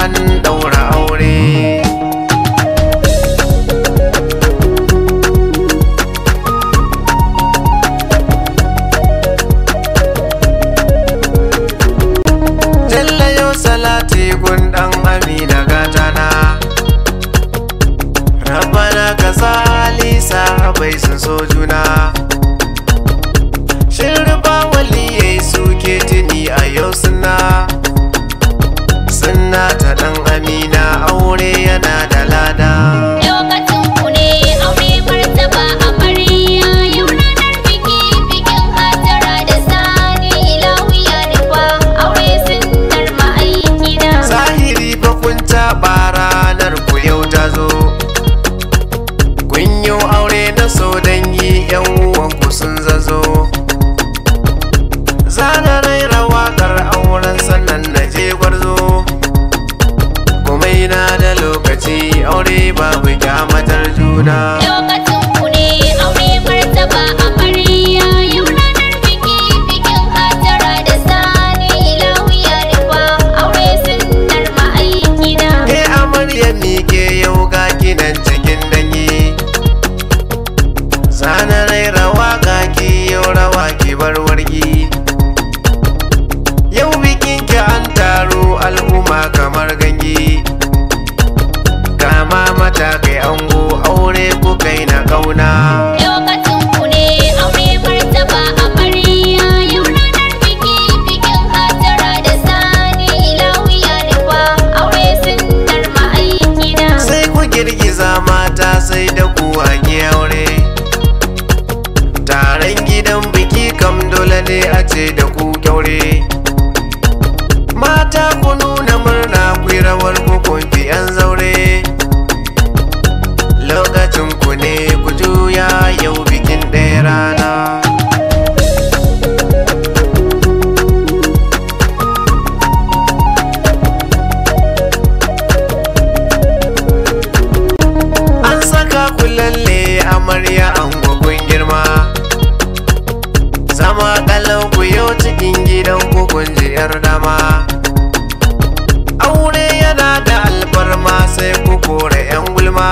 an daura aure. Salati gun dan Amina gatana, Rabbana ka sa Alisa bai sun so juna. Shirba waliyai suke tuni a yau suna ta dan Amina, aure yana da lada. Lokacin ku ne aure martaba amarya, yau ranar biki bikin Hajara da Sani ilawiya nufa, aure sunnar ma'aikina. Zahiri fa kun taɓa ranar ku yau ta zo, kun yi aure na so dangi yan uwanku sun zazo. Zana raira waƙar auren sannan na je gwarzo, kuma ina da lokaci aure babu kyamatar juna. Lokacin ku ne aure martaba amarya, yau ranar biki bikin Hajara da Sani ilawiya nufa, aure sunnar ma'aikina. Amarya mike yau ga kinan cikin dangi, zana raira waƙa ki yau rawa ki bar wargi. Yau bikin ki an taro al'umma kamar gangi, kama mata kai ango aure ku kai na kauna. Lokacin ku ne aure martaba amarya, yau ranar biki bikin Hajara da Sani ilawiya nufa, aure sunnar ma'aikina. Sai ku girgiza mata sai da ku ake aure, taron gidan biki kam dole ne a ce da ku kyaure. Mata ku nuna murna ku yi rawar ku kun fi yan zaure. Lokacin ku ne ku juya yau bikin ɗaya rana. An saka ku lalle amarya an kun girma, zama kallon ku yau cikin gidan ku kun ji yar dama. Aure yana da alfarma sai ku kore yan gulma,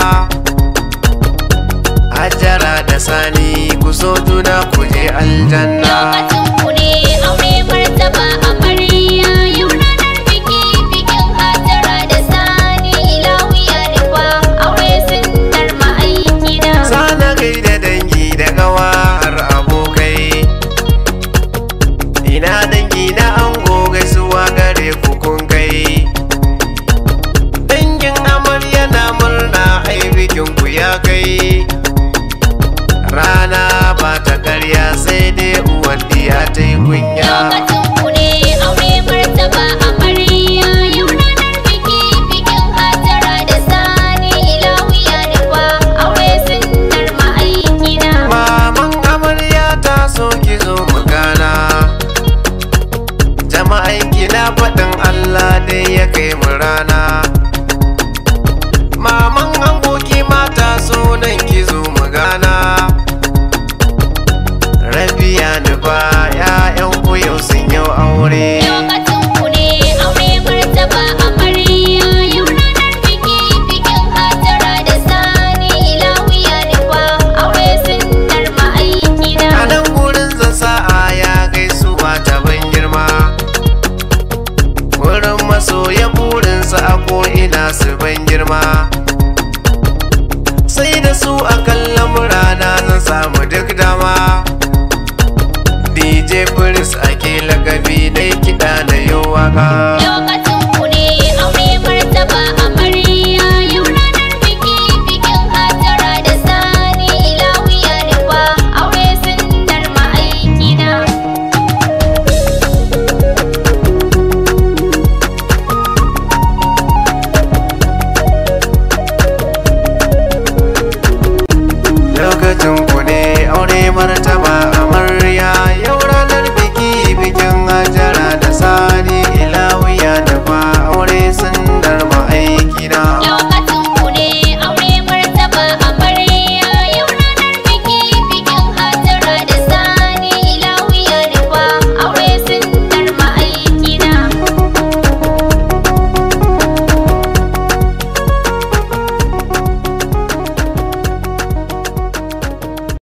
Hajara da Sani ku so juna ku je aljanna. Lokacin ku ne aure martaba amarya, yau ranar biki bikin Hajara da Sani ilawiya nufa, aure sunnar ma'aikina. Sana gaida dangi da gawa har abokai, ina dangi na ango gaisuwa gare ku kun kai. Dangin amarya na murna ai bikin ku ya kai, rana ba ta karya sai dai uwan diya ta yi kunya. Lokacin ku ne aure martaba amarya, yau ranar biki bikin Hajara da Sani ilawiya nufa, aure sunnar ma'aikina. Maman amarya ta so ki zo mu gana, jama'ai kina faɗin Allah dai ya kai mu rana. Maman angoki mata so nan ki zo mu gana, Rabiya nufa ya'yan ku yau sun yau aure. Lokacin ku ne aure martaba amarya, yau ranar biki bikin Hajara da Sani ilawiya nufa, aure sunnar ma'aikina. A nan gurin zan sa'a ya gaisuwa ta ban girma, wurin masoya burinsa a ko'ina su ban girma. Sai da su a kallon rana zan samu duk dama, DJ Prince ake lakabi na kiɗa na yau waka.